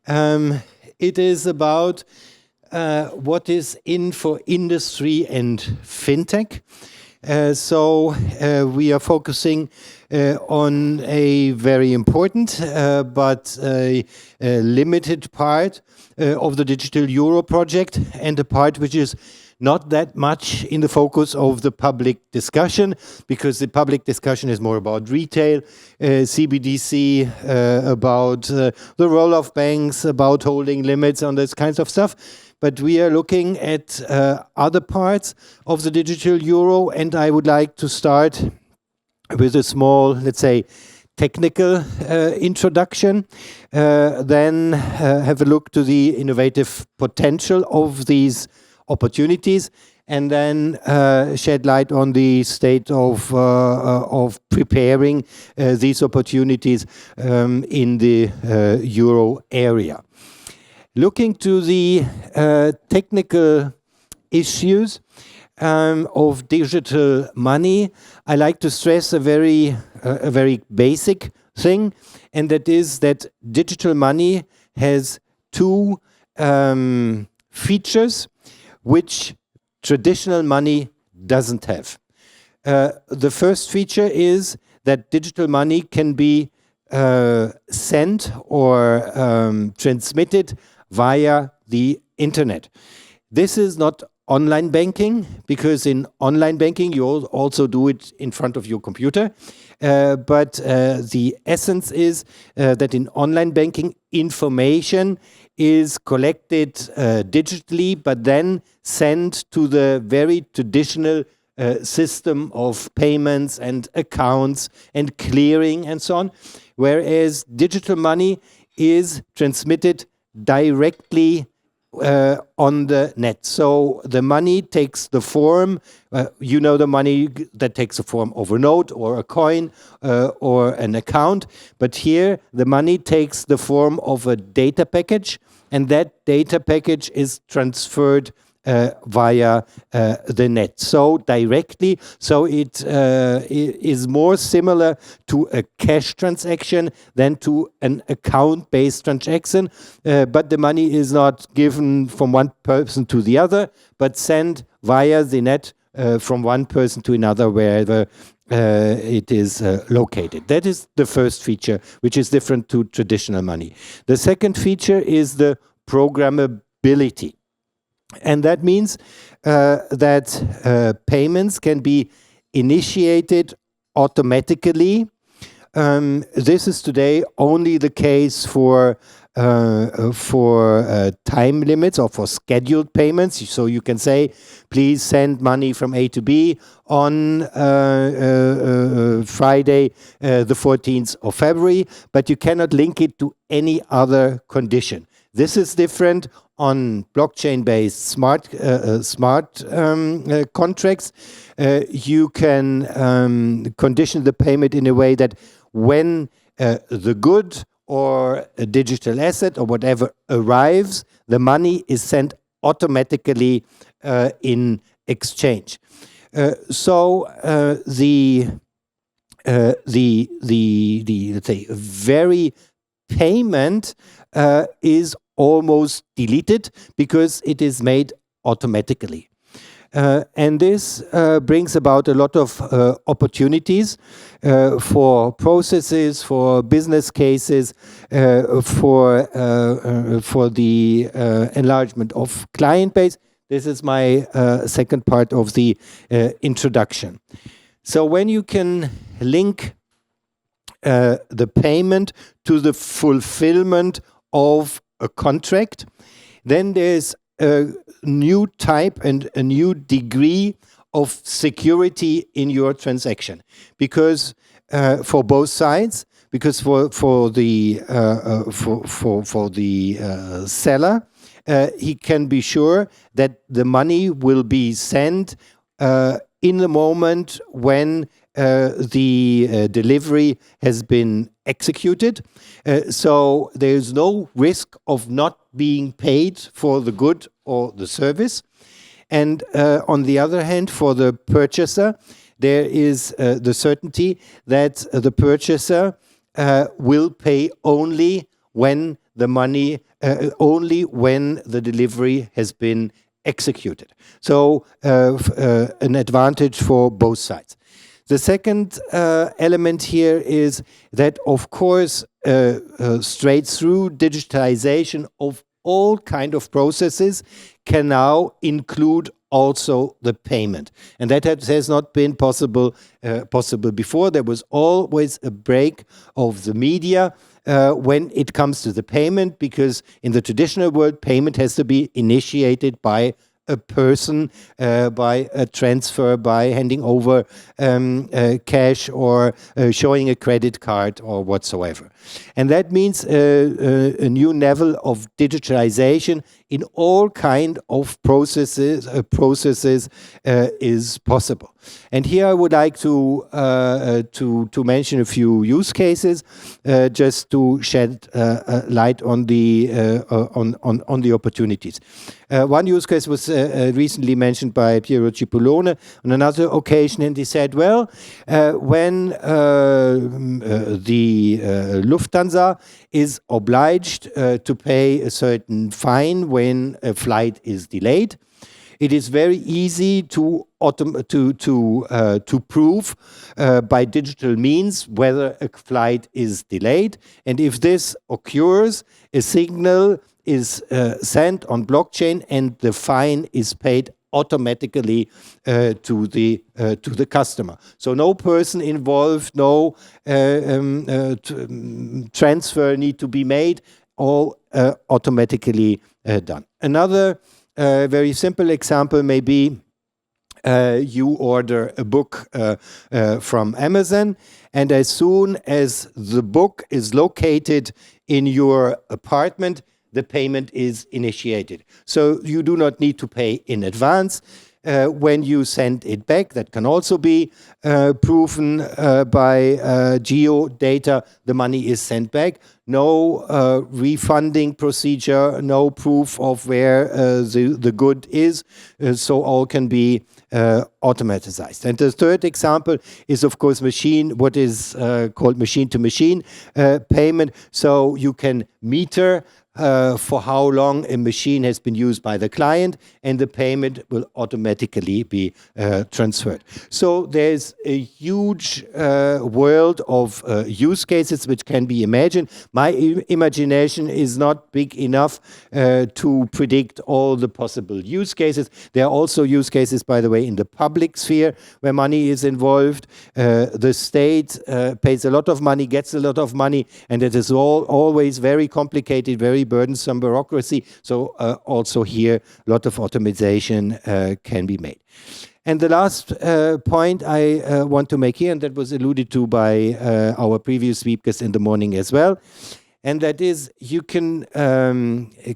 It is about what is in for industry and fintech. So we are focusing on a very important but limited part of the Digital Euro project, and a part which is not that much in the focus of the public discussion, because the public discussion is more about retail, CBDC, about the role of banks, about holding limits on this kinds of stuff. But we are looking at other parts of the digital euro, and I would like to start with a small, let's say, technical introduction, then have a look to the innovative potential of these opportunities, and then shed light on the state of preparing these opportunities in the euro area. Looking to the technical issues of digital money, I like to stress a very basic thing, and that is that digital money has two features which traditional money doesn't have. The first feature is that digital money can be sent or transmitted via the internet. This is not online banking, because in online banking you also do it in front of your computer. But the essence is that in online banking, information is collected digitally, but then sent to the very traditional system of payments and accounts and clearing and so on, whereas digital money is transmitted directly on the net. So the money takes the form, the money that takes the form of a note or a coin or an account. But here the money takes the form of a data package, and that data package is transferred via the net. So directly, so it is more similar to a cash transaction than to an account-based transaction. But the money is not given from one person to the other, but sent via the net from one person to another wherever it is located. That is the first feature, which is different to traditional money. The second feature is the programmability. And that means that payments can be initiated automatically. This is today only the case for time limits or for scheduled payments. So you can say, please send money from A to B on Friday, the 14th of February, but you cannot link it to any other condition. This is different on blockchain-based smart contracts. You can condition the payment in a way that when the good or a digital asset or whatever arrives, the money is sent automatically in exchange. So the let's say very payment is almost deleted because it is made automatically. And this brings about a lot of opportunities for processes, for business cases, for the enlargement of client base. This is my second part of the introduction. So when you can link the payment to the fulfillment of a contract, then there's a new type and a new degree of security in your transaction, because for both sides, because for the seller, he can be sure that the money will be sent in the moment when the delivery has been executed. So there's no risk of not being paid for the good or the service. And on the other hand, for the purchaser, there is the certainty that the purchaser will pay only when the money only when the delivery has been executed. So an advantage for both sides. The second element here is that, of course, straight through digitization of all kind of processes can now include also the payment. And that has not been possible before. There was always a break of the media when it comes to the payment, because in the traditional world, payment has to be initiated by a person, by a transfer, by handing over cash, or showing a credit card or whatsoever. And that means a new level of digitalization in all kind of processes is possible. And here I would like to mention a few use cases, just to shed light on the opportunities. One use case was recently mentioned by Piero Cipollone on another occasion, and he said, well, when the Lufthansa is obliged to pay a certain fine when a flight is delayed, it is very easy to prove by digital means whether a flight is delayed. And if this occurs, a signal is sent on blockchain, and the fine is paid automatically to the customer. So no person involved, no transfer need to be made, all automatically done. Another very simple example may be you order a book from Amazon, and as soon as the book is located in your apartment, the payment is initiated. So you do not need to pay in advance. When you send it back, that can also be proven by geo data, the money is sent back. No refunding procedure, no proof of where the good is, so all can be automatized. And the third example is, of course, what is called machine-to-machine payment. So you can meter for how long a machine has been used by the client, and the payment will automatically be transferred. So there's a huge world of use cases which can be imagined. My imagination is not big enough to predict all the possible use cases. There are also use cases, by the way, in the public sphere where money is involved. The state pays a lot of money, gets a lot of money, and it is always very complicated, very burdensome bureaucracy. So also here, a lot of automation can be made. And the last point I want to make here, and that was alluded to by our previous speakers in the morning as well, and that is you can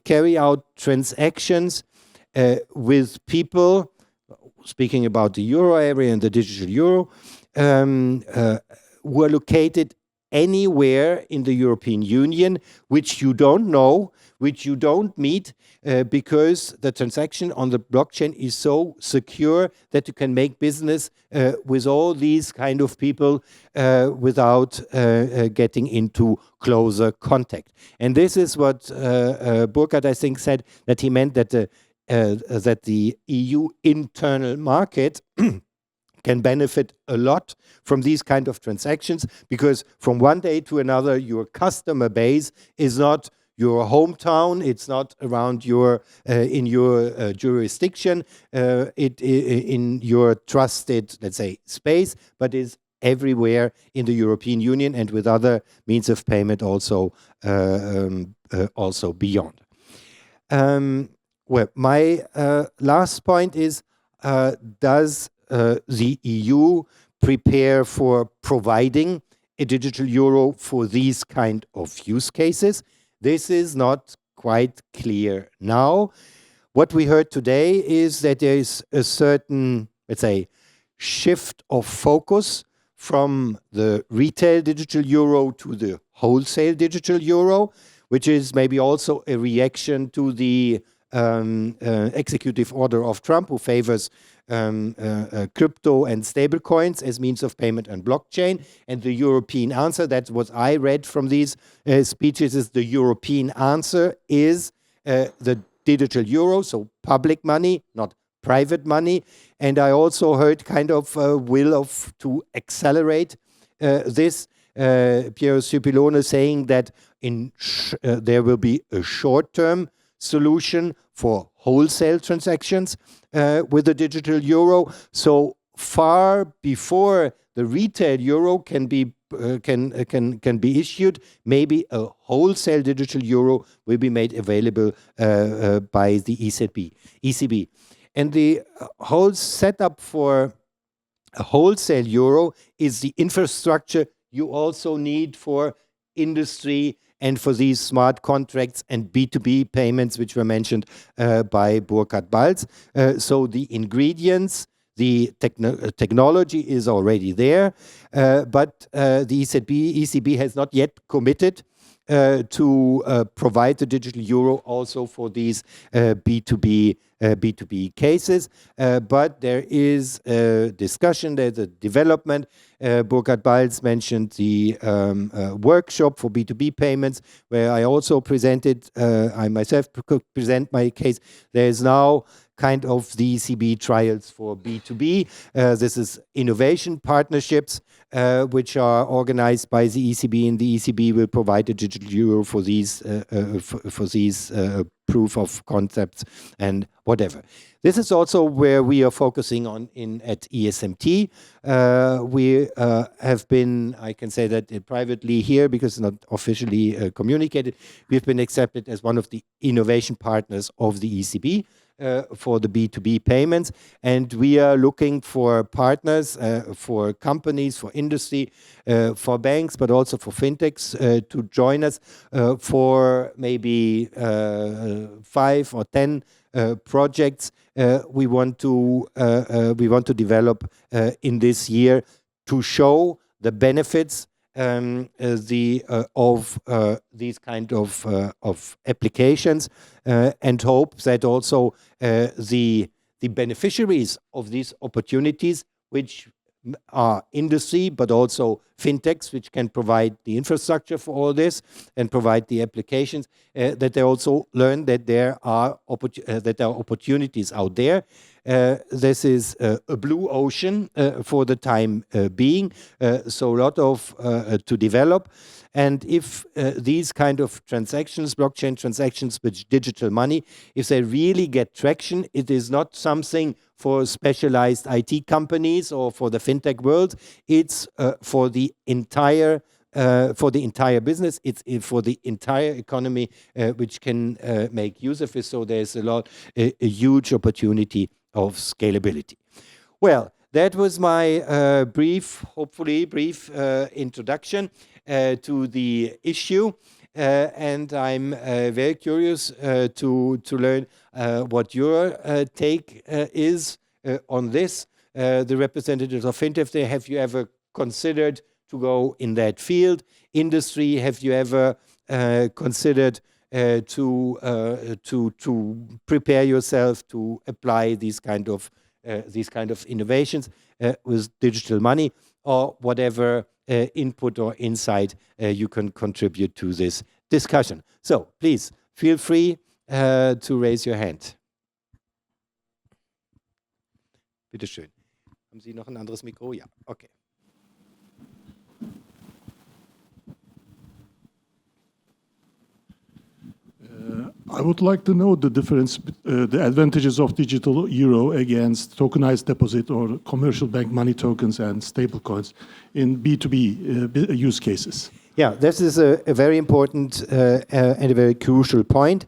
carry out transactions with people, speaking about the euro area and the digital euro, who are located anywhere in the European Union, which you don't know, which you don't meet, because the transaction on the blockchain is so secure that you can make business with all these kind of people without getting into closer contact. And this is what Burkhard, I think, said, that he meant that the EU internal market can benefit a lot from these kind of transactions, because from one day to another, your customer base is not your hometown, it's not around your in your jurisdiction, in your trusted, let's say, space, but is everywhere in the European Union, and with other means of payment also also beyond. Well, my last point is, does the EU prepare for providing a digital euro for these kind of use cases? This is not quite clear now. What we heard today is that there is a certain, let's say, shift of focus from the retail digital euro to the wholesale digital euro, which is maybe also a reaction to the executive order of Trump, who favors crypto and stablecoins as means of payment and blockchain. And the European answer, that's what I read from these speeches, is the European answer is the digital euro, so public money, not private money. And I also heard kind of will to accelerate this. Piero Cipollone saying that there will be a short-term solution for wholesale transactions with the digital euro. So far before the retail euro can be issued, maybe a wholesale digital euro will be made available by the ECB. And the whole setup for a wholesale euro is the infrastructure you also need for industry and for these smart contracts and B2B payments, which were mentioned by Burkhard Balz. So the ingredients, the technology is already there, but the ECB has not yet committed to provide the digital euro also for these B2B cases. But there is a discussion, there's a development. Burkhard Balz mentioned the workshop for B2B payments, where I also presented, I myself could present my case. There is now kind of the ECB trials for B2B. This is innovation partnerships, which are organized by the ECB, and the ECB will provide a digital euro for these proof of concepts and whatever. This is also where we are focusing on at ESMT. We have been, I can say that privately here because it's not officially communicated, we've been accepted as one of the innovation partners of the ECB. For the B2B payments, and we are looking for partners, for companies, for industry, for banks, but also for fintechs to join us for maybe 5 or 10 projects we want to develop in this year to show the benefits of these kind of applications, and hope that also the beneficiaries of these opportunities, which are industry, but also fintechs, which can provide the infrastructure for all this and provide the applications, that they also learn that there are opportunities out there. This is a blue ocean for the time being, so a lot of to develop. And if these kind of transactions, blockchain transactions with digital money, if they really get traction, it is not something for specialized IT companies or for the fintech world. It's for the entire business. It's for the entire economy, which can make use of it. So there's a huge opportunity of scalability. Well, that was my hopefully brief introduction to the issue, and I'm very curious to learn what your take is on this. The representatives of FinTech, have you ever considered to go in that field? Industry, have you ever considered to prepare yourself to apply these kind of innovations with digital money, or whatever input or insight you can contribute to this discussion? So please feel free to raise your hand. Bitte schön. Haben Sie noch ein anderes Mikro? Ja, okay. I would like to know the difference, the advantages of digital euro against tokenized deposit or commercial bank money tokens and stablecoins in B2B use cases. Yeah, this is a very important and a very crucial point.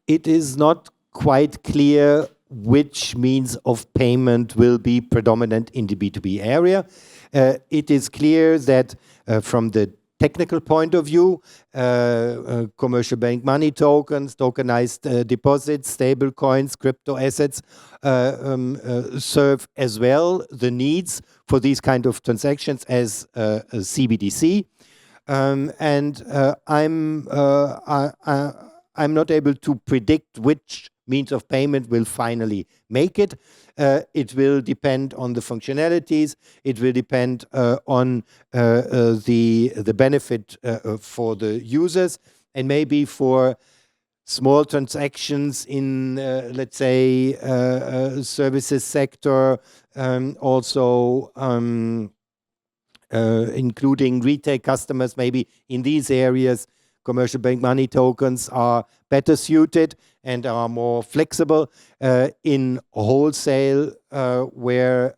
It is not quite clear which means of payment will be predominant in the B2B area. It is clear that from the technical point of view, commercial bank money tokens, tokenized deposits, stable coins, crypto assets serve as well the needs for these kind of transactions as a CBDC. I'm not able to predict which means of payment will finally make it. It will depend on the functionalities. It will depend on the benefit for the users, and maybe for small transactions in, let's say, services sector, also including retail customers, maybe in these areas, commercial bank money tokens are better suited and are more flexible. In wholesale, where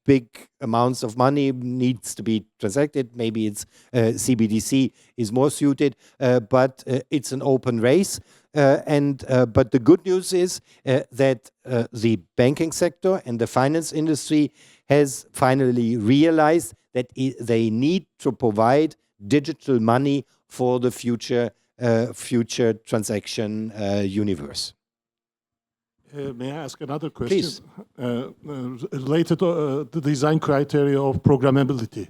big amounts of money needs to be transacted, maybe it's CBDC is more suited, but it's an open race. But the good news is that the banking sector and the finance industry has finally realized that they need to provide digital money for the future transaction universe. May I ask another question? Please. Related to the design criteria of programmability.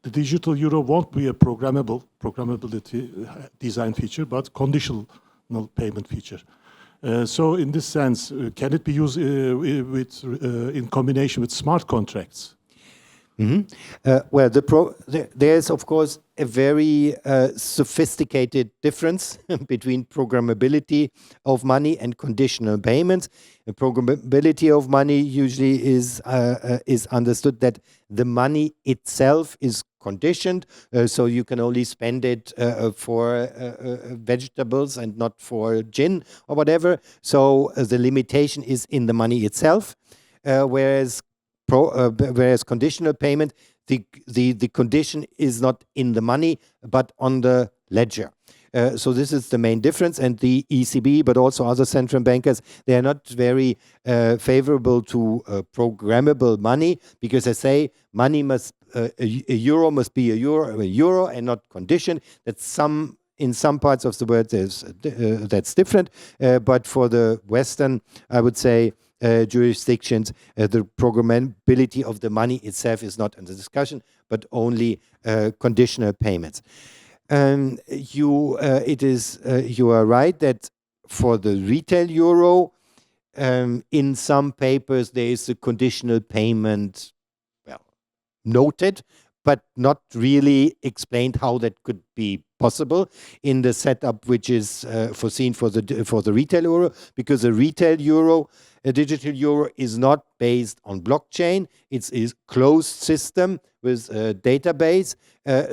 The digital euro won't be a programmability design feature, but conditional payment feature. So in this sense, can it be used in combination with smart contracts? Well, there's of course a very sophisticated difference between programmability of money and conditional payments. The programmability of money usually is understood that the money itself is conditioned, so you can only spend it for vegetables and not for gin or whatever. So the limitation is in the money itself, whereas conditional payment, the condition is not in the money, but on the ledger. So this is the main difference, and the ECB, but also other central bankers, they are not very favorable to programmable money, because they say money must, a euro must be a euro and not conditioned. In some parts of the world that's different, but for the Western, I would say, jurisdictions, the programmability of the money itself is not in the discussion, but only conditional payments. You are right that for the retail euro, in some papers there is a conditional payment, well, noted, but not really explained how that could be possible in the setup which is foreseen for the retail euro, because the retail euro, a digital euro, is not based on blockchain. It's a closed system with a database,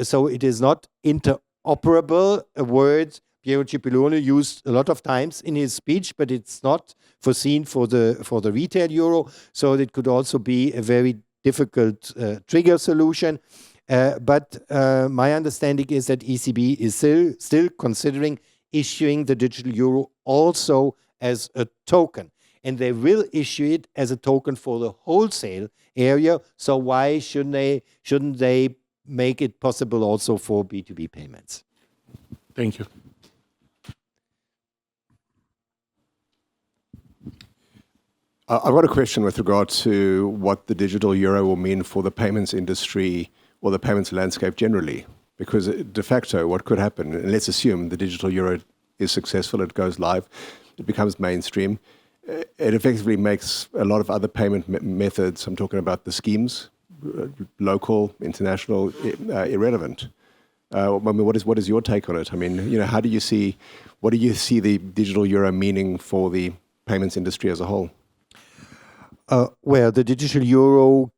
so it is not interoperable, a word Piero Cipollone used a lot of times in his speech, but it's not foreseen for the retail euro. So it could also be a very difficult trigger solution. But my understanding is that ECB is still considering issuing the digital euro also as a token. And they will issue it as a token for the wholesale area. So why shouldn't they make it possible also for B2B payments? Thank you. I've got a question with regard to what the digital euro will mean for the payments industry or the payments landscape generally. Because de facto, what could happen, and let's assume the digital euro is successful, it goes live, it becomes mainstream, it effectively makes a lot of other payment methods, I'm talking about the schemes, local, international, irrelevant. I mean, what is your take on it? I mean, what do you see the digital euro meaning for the payments industry as a whole? Well, the digital euro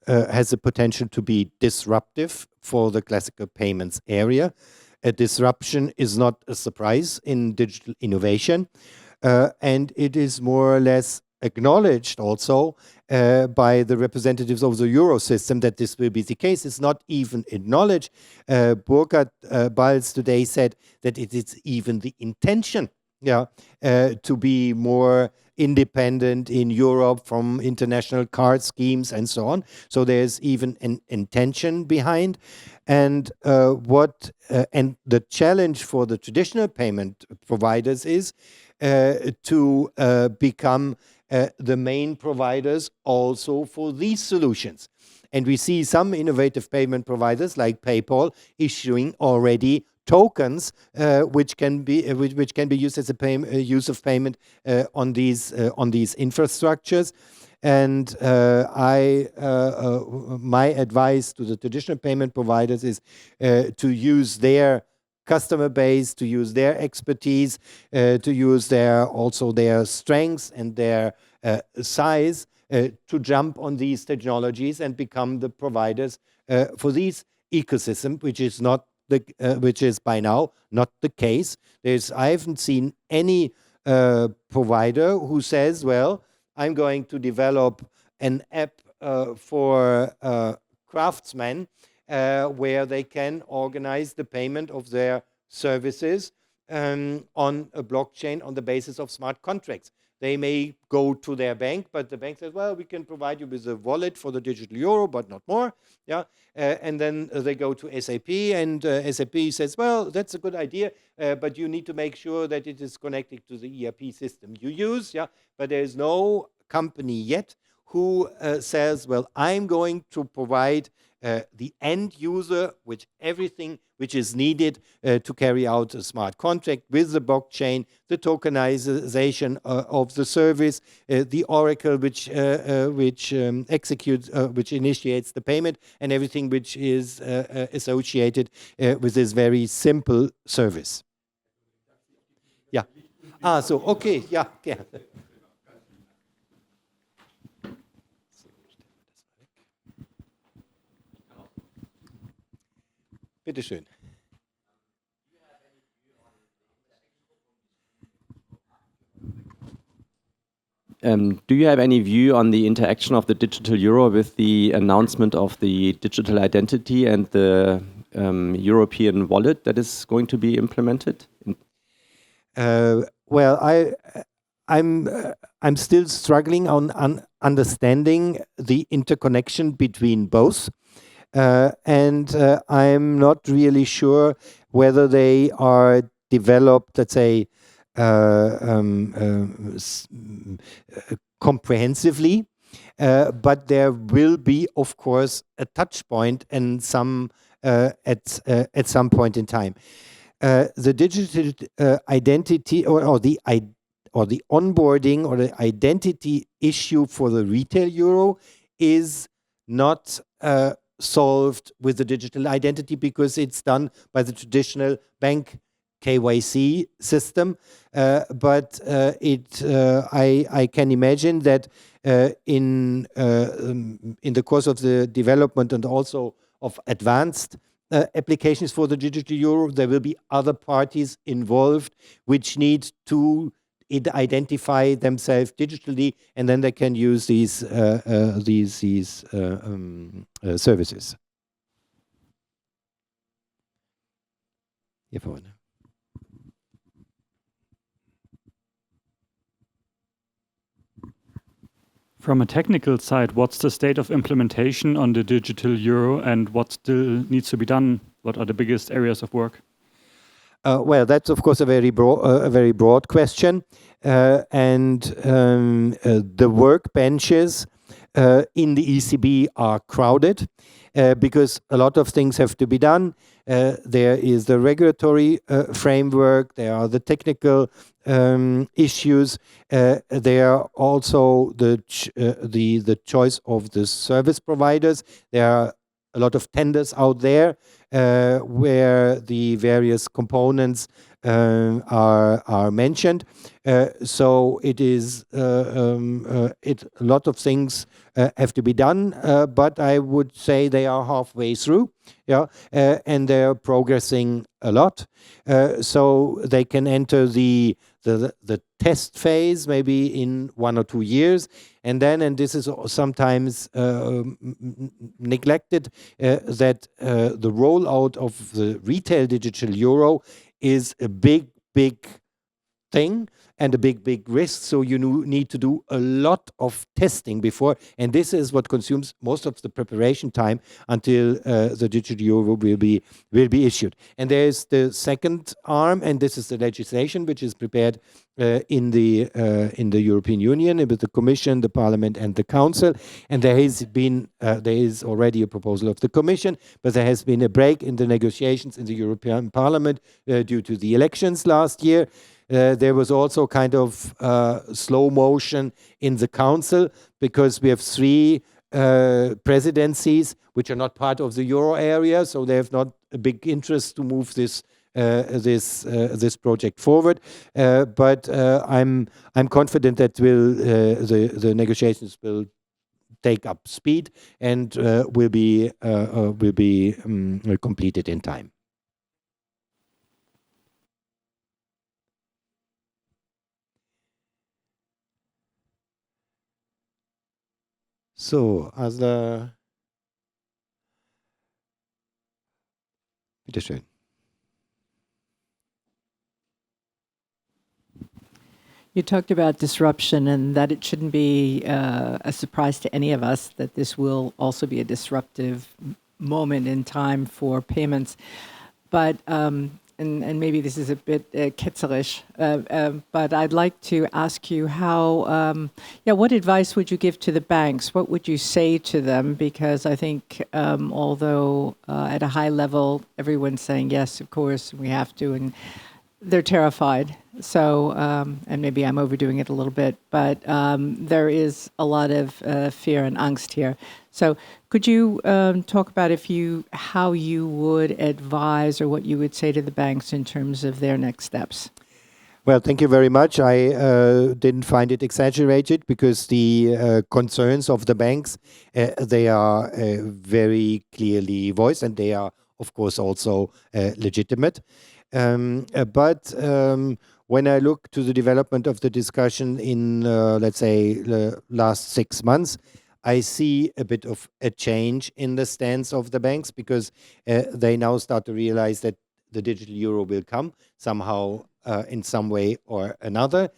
has the potential to be disruptive for the classical payments area. A disruption is not a surprise in digital innovation, and it is more or less acknowledged also by the representatives of the euro system that this will be the case. It's not even acknowledged. Burkhard Balz today said that it is even the intention to be more independent in Europe from international card schemes and so on. So there's even an intention behind. And and the challenge for the traditional payment providers is to become the main providers also for these solutions. And we see some innovative payment providers like PayPal issuing already tokens which can be used as a use of payment on these infrastructures. And my advice to the traditional payment providers is to use their customer base, to use their expertise, to use also their strengths and their size to jump on these technologies and become the providers for these ecosystem, which is by now not the case. I haven't seen any provider who says, well, I'm going to develop an app for craftsmen where they can organize the payment of their services on a blockchain on the basis of smart contracts. They may go to their bank, but the bank says, well, we can provide you with a wallet for the digital euro, but not more. Yeah, and then they go to SAP, and SAP says, well, that's a good idea, but you need to make sure that it is connected to the ERP system you use. Yeah, but there is no company yet who says, well, I'm going to provide the end user with everything which is needed to carry out a smart contract with the blockchain, the tokenization of the service, the oracle which executes, which initiates the payment, and everything which is associated with this very simple service. Yeah. So okay. Yeah. Yeah. Bitte schön. Do you have any view on the interaction of the digital euro with the announcement of the digital identity and the European wallet that is going to be implemented? Well, I'm still struggling on understanding the interconnection between both. And I'm not really sure whether they are developed, let's say, comprehensively, but there will be, of course, a touch point and some at some point in time. The digital identity or the onboarding or the identity issue for the retail euro is not solved with the digital identity because it's done by the traditional bank KYC system. But I can imagine that in the course of the development and also of advanced applications for the digital euro, there will be other parties involved which need to identify themselves digitally, and then they can use these services. From a technical side, what's the state of implementation on the digital euro, and what still needs to be done? What are the biggest areas of work? Well, that's of course a very broad question, and the workbenches in the ECB are crowded because a lot of things have to be done. There is the regulatory framework. There are the technical issues. There are also the choice of the service providers. There are a lot of tenders out there where the various components are mentioned. So it is a lot of things have to be done, but I would say they are halfway through, yeah, and they're progressing a lot. So they can enter the test phase maybe in 1 or 2 years, and then, and this is sometimes neglected, that the rollout of the retail digital euro is a big thing and a big risk. So you need to do a lot of testing before, and this is what consumes most of the preparation time until the digital euro will be issued. And there's the second arm, and this is the legislation which is prepared in the European Union with the Commission, the Parliament, and the Council. And there is already a proposal of the Commission, but there has been a break in the negotiations in the European Parliament due to the elections last year. There was also kind of slow motion in the Council because we have 3 presidencies which are not part of the euro area, so they have not a big interest to move this project forward. But I'm confident that the negotiations will take up speed and will be completed in time. So, bitte schön. You talked about disruption and that it shouldn't be a surprise to any of us that this will also be a disruptive moment in time for payments. But and maybe this is a bit ketzerisch, but I'd like to ask you how, what advice would you give to the banks? What would you say to them? Because I think although at a high level, everyone's saying, yes, of course, we have to, and they're terrified. So, and maybe I'm overdoing it a little bit, but there is a lot of fear and angst here. So could you talk about how you would advise or what you would say to the banks in terms of their next steps? Well, thank you very much. I didn't find it exaggerated because the concerns of the banks, they are very clearly voiced, and they are, of course, also legitimate. But when I look to the development of the discussion in, let's say, the last 6 months, I see a bit of a change in the stance of the banks because they now start to realize that the digital euro will come somehow in some way or another.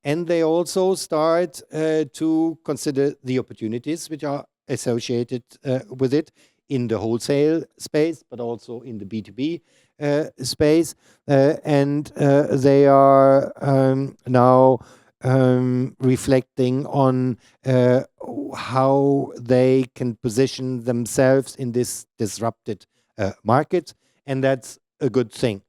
And they also start to consider the opportunities which are associated with it in the wholesale space, but also in the B2B space. And they are now reflecting on how they can position themselves in this disrupted market, and that's a good thing.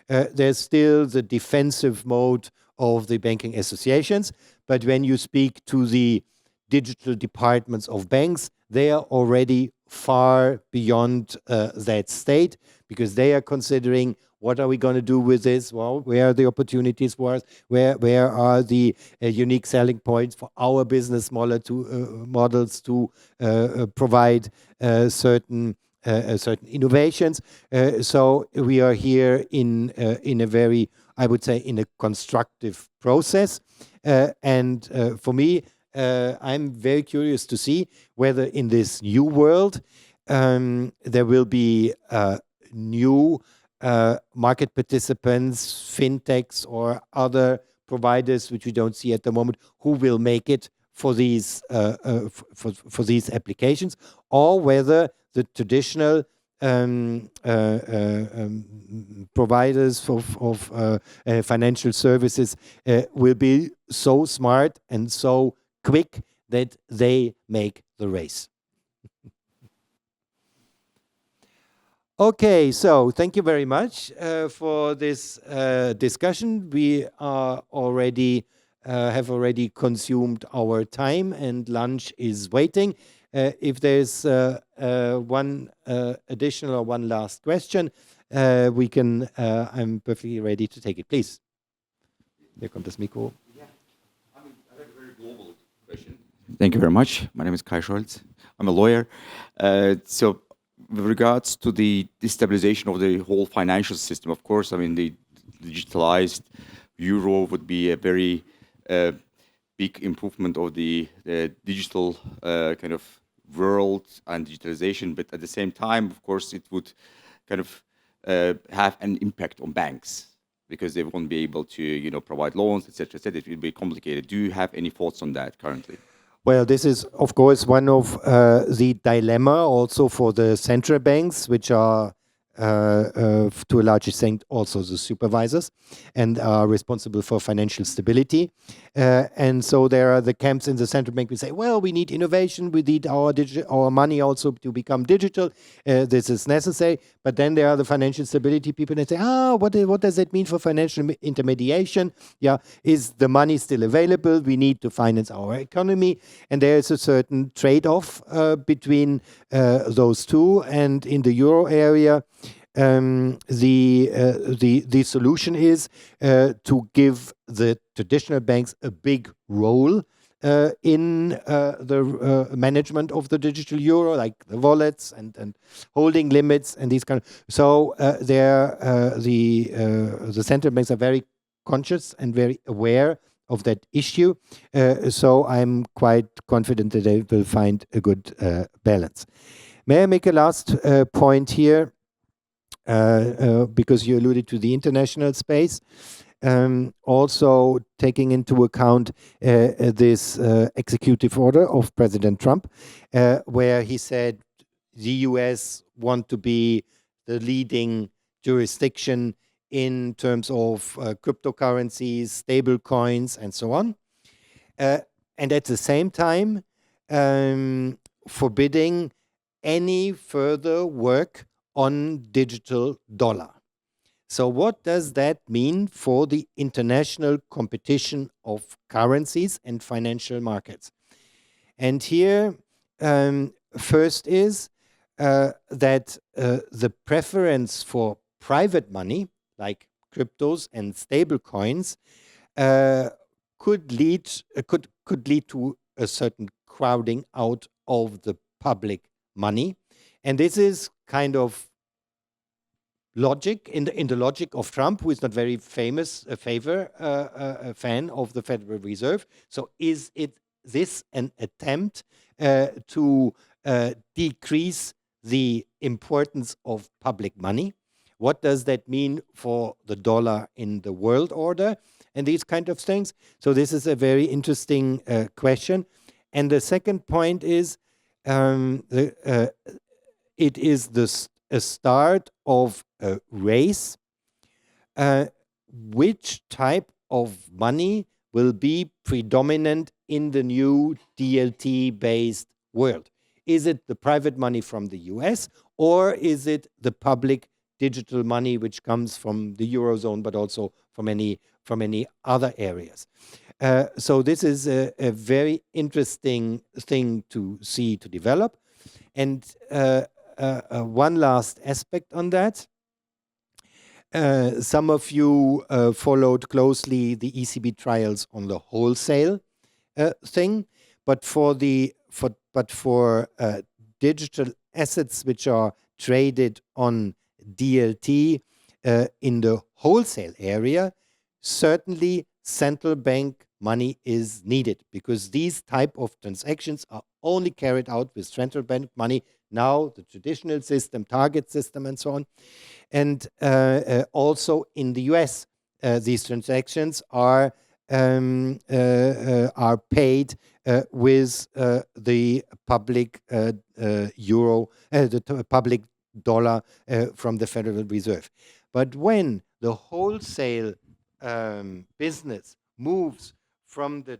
There's still the defensive mode of the banking associations, but when you speak to the digital departments of banks, they are already far beyond that state, because they are considering, what are we going to do with this? Well, where are the opportunities for us? Where are the unique selling points for our business models to provide certain innovations? So we are here in a very, I would say, in a constructive process. And for me, I'm very curious to see whether in this new world there will be new market participants, fintechs, or other providers which we don't see at the moment, who will make it for these applications, or whether the traditional providers of financial services will be so smart and so quick that they make the race. Okay, so thank you very much for this discussion. We are already have already consumed our time, and lunch is waiting. If there's one additional or one last question, we can. I'm perfectly ready to take it. Please. Here kommt das Mikro. Yeah, I have a very global question. Thank you very much. My name is Kai Scholz. I'm a lawyer. So, with regards to the destabilization of the whole financial system, of course, the digitalized euro would be a very big improvement of the digital kind of world and digitalization. But at the same time, of course, it would kind of have an impact on banks, because they won't be able to, provide loans, etc., etc. It will be complicated. Do you have any thoughts on that currently? Well, this is, of course, one of the dilemma also for the central banks, which are to a large extent also the supervisors and are responsible for financial stability. And so there are the camps in the central bank who say, well, we need innovation, we need our money also to become digital. This is necessary. But then there are the financial stability people that say, what does that mean for financial intermediation? Yeah, is the money still available? We need to finance our economy. And there is a certain trade-off between those two. And in the euro area, the solution is to give the traditional banks a big role in the management of the digital euro, like the wallets and holding limits and these kind of. So the central banks are very conscious and very aware of that issue. So I'm quite confident that they will find a good balance. May I make a last point here? Because you alluded to the international space, also taking into account this executive order of President Trump, where he said the US want to be the leading jurisdiction in terms of cryptocurrencies, stable coins, and so on. And at the same time, forbidding any further work on digital dollar. So what does that mean for the international competition of currencies and financial markets? And here, first is that the preference for private money, like cryptos and stable coins, could lead to a certain crowding out of the public money. And this is kind of logic in the logic of Trump, who is not very famous, a fan of the Federal Reserve. So is this an attempt to decrease the importance of public money? What does that mean for the dollar in the world order and these kind of things? So this is a very interesting question. And the second point is it is a start of a race. Which type of money will be predominant in the new DLT-based world? Is it the private money from the US, or is it the public digital money which comes from the Eurozone, but also from any other areas? So this is a very interesting thing to see to develop. And one last aspect on that. Some of you followed closely the ECB trials on the wholesale thing, but for digital assets which are traded on DLT in the wholesale area, certainly central bank money is needed, because these type of transactions are only carried out with central bank money. Now the traditional system, target system, and so on. And also in the US, these transactions are paid with the public euro, the public dollar from the Federal Reserve. But when the wholesale business moves from the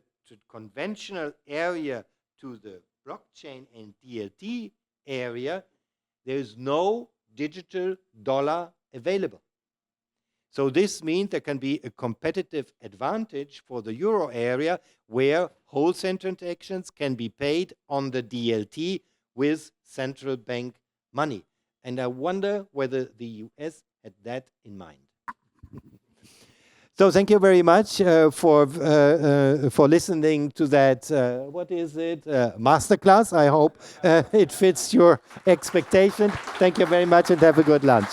conventional area to the blockchain and DLT area, there is no digital dollar available. So this means there can be a competitive advantage for the euro area where wholesale transactions can be paid on the DLT with central bank money. And I wonder whether the US had that in mind. So thank you very much for listening to that, what is it, masterclass. I hope it fits your expectation. Thank you very much and have a good lunch.